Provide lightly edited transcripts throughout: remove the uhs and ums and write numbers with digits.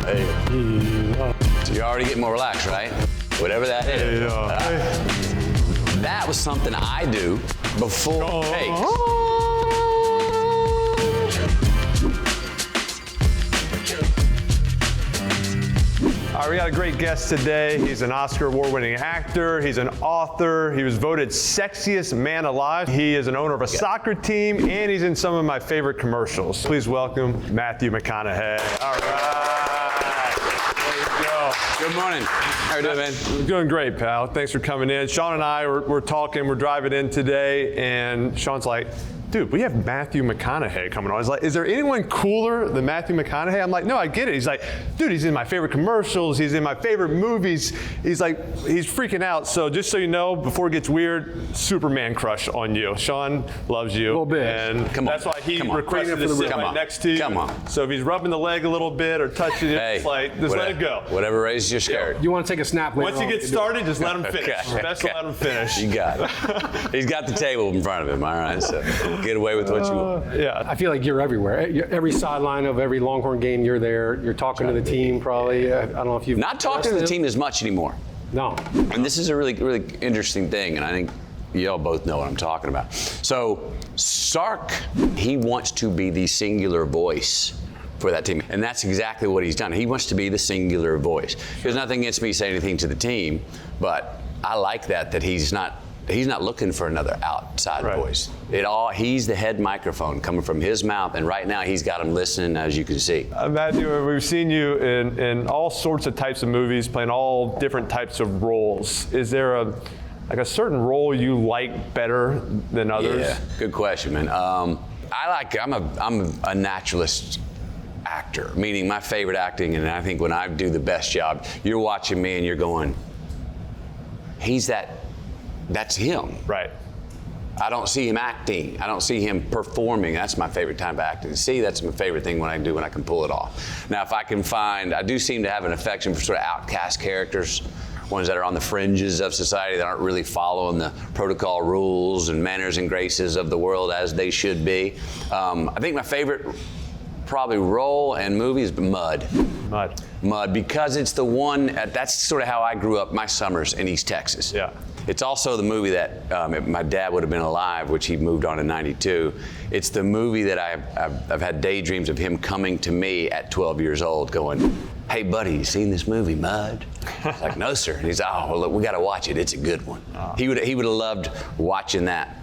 So you're already getting more relaxed, right? Whatever that is. That was something I do before takes. All right, we got a great guest today. He's an Oscar award-winning actor. He's an author. He was voted sexiest man alive. He is an owner of a soccer team, and he's in some of my favorite commercials. Please welcome Matthew McConaughey. All right. There you go. Good morning. How are you doing, man? We're doing great, pal. Thanks for coming in. Shaun and I we're talking. We're driving in today, and Shaun's like, dude, we have Matthew McConaughey coming on. He's like, is there anyone cooler than Matthew McConaughey? I'm like, no, I get it. He's like, dude, he's in my favorite commercials. He's in my favorite movies. He's like, he's freaking out. So just so you know, before it gets weird, Superman crush on you. Shaun loves you. A little bit. And that's why he requested to sit right next to you. Come on. So if he's rubbing the leg a little bit or touching it, it's like, just let it go. Whatever raises your skirt. You want to take a snap later Once you get started, just let him finish. Best to let him finish. You got it. He's got the table in front of him, all right? So get away with what you want. Yeah. I feel like you're everywhere. Every sideline of every Longhorn game, you're there. You're talking to the team, probably. I don't know if you've not talking to the team as much anymore. No. And this is a really, really interesting thing, and I think y'all both know what I'm talking about. So Sark, he wants to be the singular voice for that team, and that's exactly what he's done. He wants to be the singular voice. There's nothing against me saying anything to the team, but I like that he's not looking for another outside voice. He's the head microphone coming from his mouth, and right now he's got him listening, as you can see. Matthew, we've seen you in all sorts of types of movies, playing all different types of roles. Is there a certain role you like better than others? Yeah, good question, man. I'm a naturalist actor, meaning my favorite acting, and I think when I do the best job, you're watching me and you're going, that's him. Right. I don't see him acting. I don't see him performing. That's my favorite type of acting. See, that's my favorite thing when I can pull it off. Now, if I can I do seem to have an affection for sort of outcast characters, ones that are on the fringes of society that aren't really following the protocol rules and manners and graces of the world as they should be. I think my favorite probably role and movie is Mud, because it's the one, that's sort of how I grew up my summers in East Texas. Yeah. It's also the movie that my dad would have been alive, which he moved on in '92. It's the movie that I've had daydreams of him coming to me at 12 years old going, hey buddy, you seen this movie, Mud? I was like, no sir. And he's well look, we gotta watch it, it's a good one. He would have loved watching that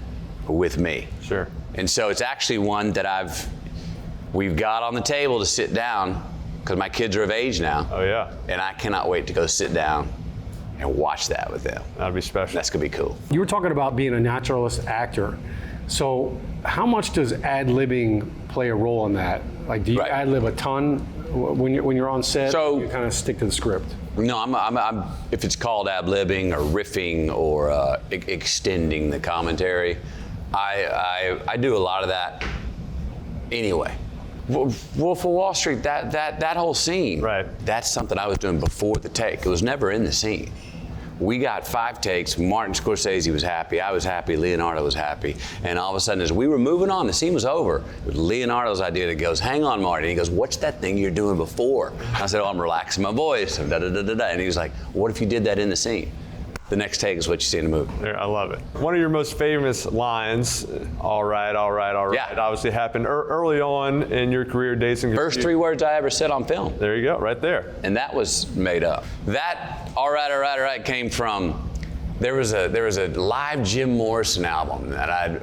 with me. Sure. And so it's actually one that we've got on the table to sit down, because my kids are of age now. Oh yeah. And I cannot wait to go sit down and watch that with them. That'd be special. That's gonna be cool. You were talking about being a naturalist actor. So how much does ad-libbing play a role in that? Like, do you ad-lib a ton when you're on set? So you kind of stick to the script? No, I'm if it's called ad-libbing or riffing or extending the commentary, I do a lot of that anyway. Wolf of Wall Street, that whole scene, that's something I was doing before the take. It was never in the scene. We got 5 takes. Martin Scorsese was happy. I was happy. Leonardo was happy. And all of a sudden, as we were moving on, the scene was over. It was Leonardo's idea that goes, hang on, Martin. He goes, what's that thing you're doing before? I said, I'm relaxing my voice. And And he was like, what if you did that in the scene? The next take is what you see in the movie. I love it. One of your most famous lines, all right, yeah. obviously happened early on in your career, Dazed and Confused. First 3 words I ever said on film. There you go, right there. And that was made up. That all right came from, there was a live Jim Morrison album,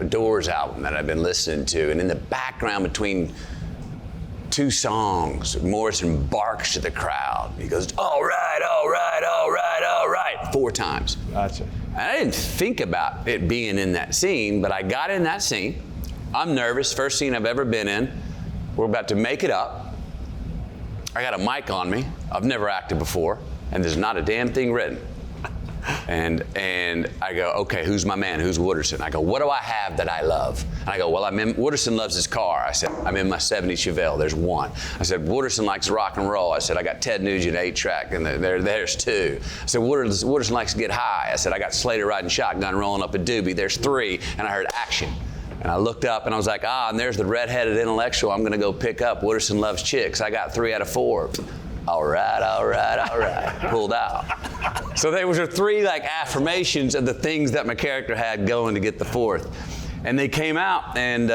Doors album that I've been listening to, and in the background between 2 songs, Morrison barks to the crowd. He goes, all right, 4 times. Gotcha. And I didn't think about it being in that scene, but I got in that scene. I'm nervous, first scene I've ever been in. We're about to make it up. I got a mic on me. I've never acted before, and there's not a damn thing written. And I go, okay, who's my man? Who's Wooderson? I go, what do I have that I love? And I go, well, Wooderson loves his car. I said, I'm in my 70 Chevelle. There's 1. I said, Wooderson likes rock and roll. I said, I got Ted Nugent 8-track, and there's 2. I said, Wooderson likes to get high. I said, I got Slater riding shotgun, rolling up a doobie. There's 3. And I heard action. And I looked up and I was like, and there's the redheaded intellectual I'm gonna go pick up. Wooderson loves chicks. I got 3 out of 4. All right, all right, all right. Pulled out. So there were 3 like affirmations of the things that my character had going to get the 4th. And they came out, and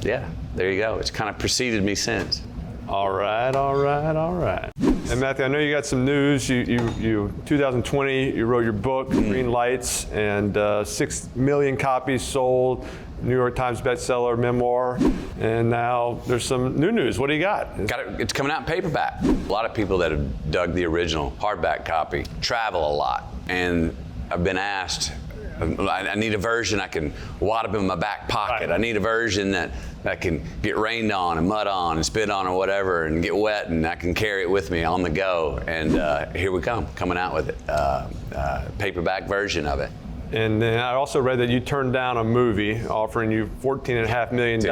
yeah, there you go. It's kind of preceded me since. All right, all right, all right. And Matthew, I know you got some news. You 2020, you wrote your book, Green Lights, and 6 million copies sold, New York Times bestseller, memoir, and now there's some new news. What do you got? It's coming out in paperback. A lot of people that have dug the original hardback copy travel a lot, and I've been asked, I need a version I can wad up in my back pocket. Right. I need a version that can get rained on and mud on and spit on or whatever and get wet, and I can carry it with me on the go. And here we coming out with it, paperback version of it. And then I also read that you turned down a movie offering you $14.5 million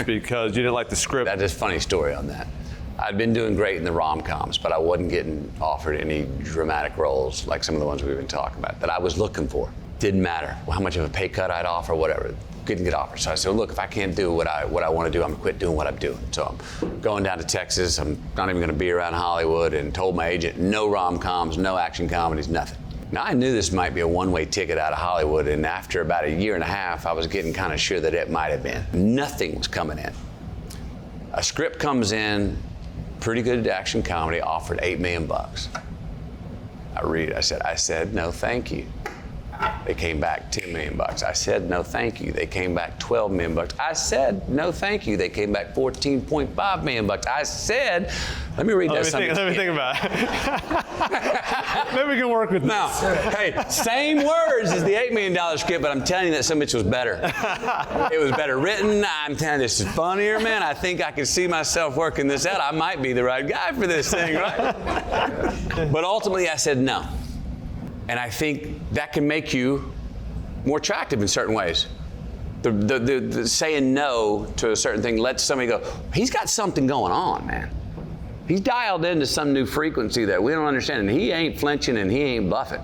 because you didn't like the script. That's just a funny story on that. I'd been doing great in the rom-coms, but I wasn't getting offered any dramatic roles like some of the ones we've been talking about that I was looking for. Didn't matter how much of a pay cut I'd offer, whatever. Couldn't get offered. So I said, look, if I can't do what I want to do, I'm gonna quit doing what I'm doing. So I'm going down to Texas. I'm not even gonna be around Hollywood, and told my agent, no rom-coms, no action comedies, nothing. Now I knew this might be a one-way ticket out of Hollywood, and after about a year and a half, I was getting kind of sure that it might have been. Nothing was coming in. A script comes in, pretty good action comedy, offered $8 million. I read it, I said, no, thank you. They came back $10 million. I said, no, thank you. They came back $12 million. I said, no, thank you. They came back $14.5 million. I said, let me read that. Let me think about it. Maybe we can work with no. Hey, same words as the $8 million script, but I'm telling you that so much was better. It was better written. I'm telling you, this is funnier, man. I think I can see myself working this out. I might be the right guy for this thing, right? But ultimately, I said no. And I think that can make you more attractive in certain ways. The saying no to a certain thing lets somebody go, he's got something going on, man. He's dialed into some new frequency that we don't understand, and he ain't flinching and he ain't bluffing.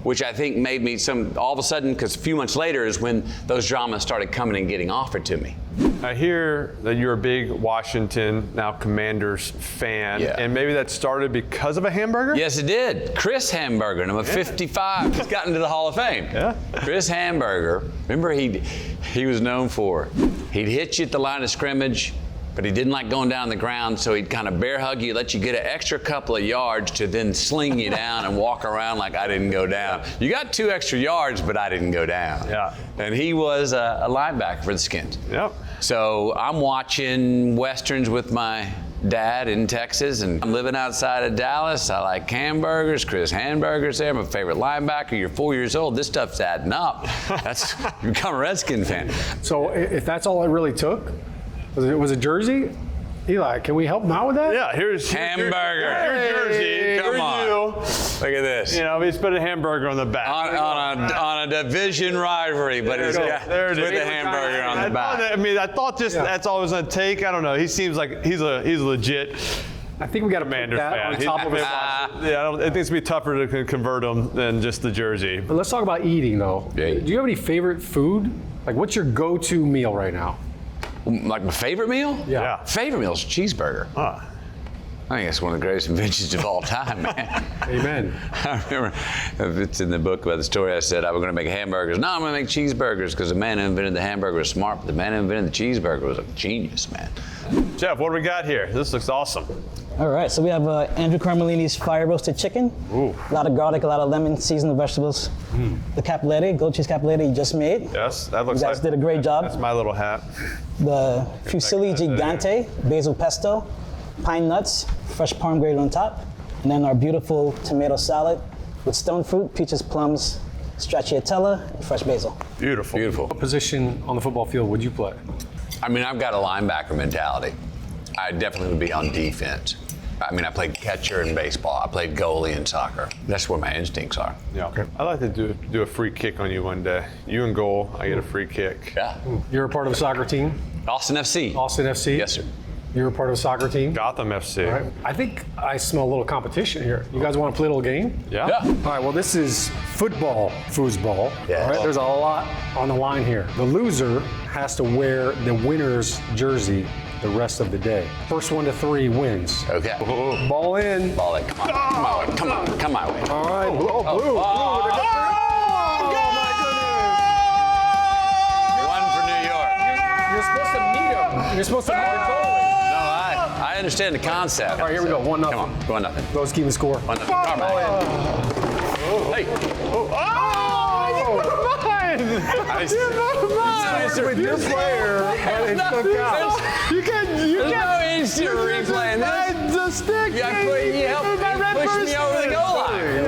Which I think made me all of a sudden, because a few months later is when those dramas started coming and getting offered to me. I hear that you're a big Washington, now Commanders fan, and maybe that started because of a hamburger? Yes, it did. Chris Hamburger, number 55. He's gotten to the Hall of Fame. Yeah. Chris Hamburger, remember he was known for, he'd hit you at the line of scrimmage, but he didn't like going down the ground, so he'd kind of bear hug you, let you get an extra couple of yards to then sling you down and walk around like I didn't go down. You got 2 extra yards, but I didn't go down. Yeah. And he was a linebacker for the Skins. Yep. So I'm watching Westerns with my dad in Texas, and I'm living outside of Dallas. I like hamburgers. Chris Hamburger's there, my favorite linebacker. You're 4 years old. This stuff's adding up. You become a Redskin fan. So if that's all it really took, was it jersey? Eli, can we help him out with that? Yeah, here's hamburger. Your jersey. Come on. Look at this. You know, he's put a hamburger on the back. On a division rivalry, but he's got there it is. With the hamburger on the back. I thought that's all it was going to take. I don't know. He seems like he's legit. I think we got to put that on top of it. Yeah, I think it's going to be tougher to convert him than just the jersey. But let's talk about eating, though. Yeah. Do you have any favorite food? Like, what's your go-to meal right now? Like my favorite meal? Yeah. Favorite meal is cheeseburger. I think it's one of the greatest inventions of all time, man. Amen. I remember, it's in the book about the story, I said I was going to make hamburgers. No, I'm going to make cheeseburgers because the man who invented the hamburger was smart, but the man who invented the cheeseburger was a genius, man. Jeff, what do we got here? This looks awesome. All right, so we have Andrew Carmelini's fire roasted chicken. Ooh. A lot of garlic, a lot of lemon, seasoned vegetables. The cappellette, goat cheese cappellette you just made. Yes, that looks You guys did a great job. That's my little hat. The fusilli gigante, basil pesto, pine nuts, fresh parm grated on top, and then our beautiful tomato salad with stone fruit, peaches, plums, stracciatella, and fresh basil. Beautiful. Beautiful. What position on the football field would you play? I mean, I've got a linebacker mentality. I definitely would be on defense. I mean, I played catcher in baseball. I played goalie in soccer. That's where my instincts are. Yeah. Okay. I'd like to do a free kick on you one day. You in goal, I get a free kick. Yeah. You're a part of a soccer team? Austin FC. Austin FC? Yes, sir. You're a part of a soccer team? Gotham FC. All right. I think I smell a little competition here. You guys want to play a little game? Yeah. Yeah. All right, well, this is football, foosball. Yeah. All right, there's a lot on the line here. The loser has to wear the winner's jersey the rest of the day. First 1 to 3 wins. Okay. Ball in. Ball it. Come on. Come my way. Come on. Come my way. All right. Blue. Blue. Blue. One for New York. You're supposed to meet him. You're supposed to meet the goalie. No, I understand the concept. All right, here we go. 1-0. Come on. 1-0. Those keep the score. 1-0. All right. Hey. With your player, and it stuck out. You can't. There's no instant replay in this. The stick. You helped push me over the goal line.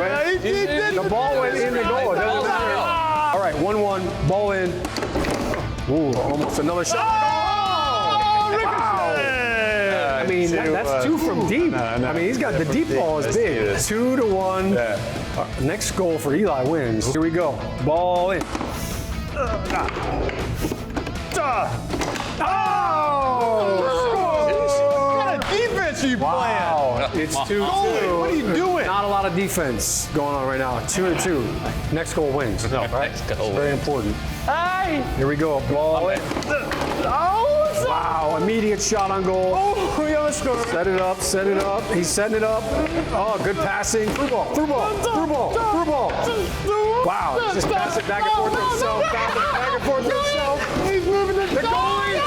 The ball went in the goal. It doesn't matter. All right, 1-1. Ball in. Ooh, almost another shot. Wow. I mean, that's 2 from deep. I mean, he's got the deep ball is big. 2-1. Yeah. Next goal for Eli wins. Here we go. Ball in. What kind of defense are you Wow. It's 2-2. What are you doing? Not a lot of defense going on right now. 2-2. Next goal wins. No, right? Next goal Very wins. important. Here we go. Ball in. Wow. Immediate shot on goal. Set it up. Set it up. He's setting it up. Oh, good passing. Through ball. Through ball. Through ball. Through ball. Wow. Just pass it back and forth to himself. Back and forth to himself. He's moving it. The goalie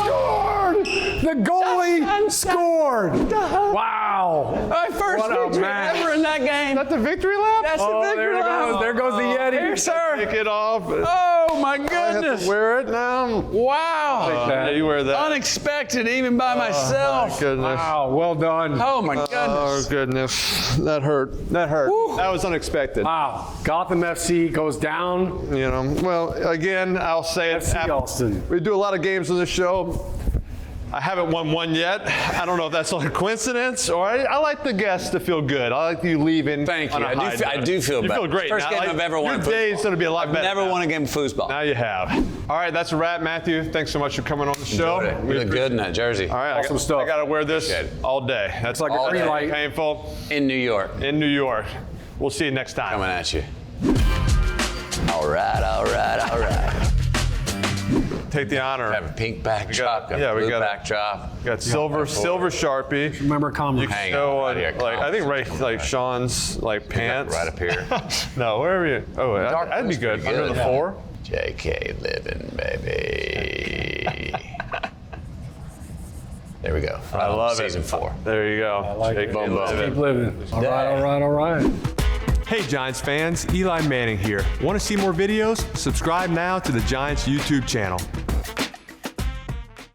scored. The goalie scored. Wow. My first What a victory match. ever in that game. That's the victory lap? That's the victory lap. There goes the Yeti. Here, sir. Take it off. Oh, my I have goodness. to wear it now. Wow. Yeah, you wear that. Unexpected, even by My myself. goodness. Wow, well done. Oh, my Oh goodness. goodness, that hurt. That hurt. Woo. That was unexpected. Wow. Gotham FC goes down. You know. Well, again, I'll say it. FC Austin. We do a lot of games on this show. I haven't won one yet. I don't know if that's like a coincidence or I like the guests to feel good. I like you leaving. Thank on you. a high I note. do feel You better. feel great. First now. game Like, I've ever won. Your day's going to be a lot better. Never now. won a game of foosball. Now you have. All right, that's a wrap, Matthew. Thanks so much for coming on the show. Enjoyed it. You look good in that jersey. All right, Awesome stuff. I got to wear this Good. all day. That's like a all green day. light. Painful In New York. in New York. We'll see you next time. Coming at you. All right, all right, all right. Take the honor. Have a pink backdrop, got a we blue got backdrop. Got silver Sharpie. Remember commerce. Hang Show on, on, right here. like I think like Sean's like pants. Right up here. No, wherever you. Oh, that'd be good. pretty Under good. the 4. JK living, baby. There we go. I love Season it. 4. There you go. like Shake it. boom, boom. Keep living. All right, all right, all right. Hey Giants fans, Eli Manning here. Want to see more videos? Subscribe now to the Giants YouTube channel.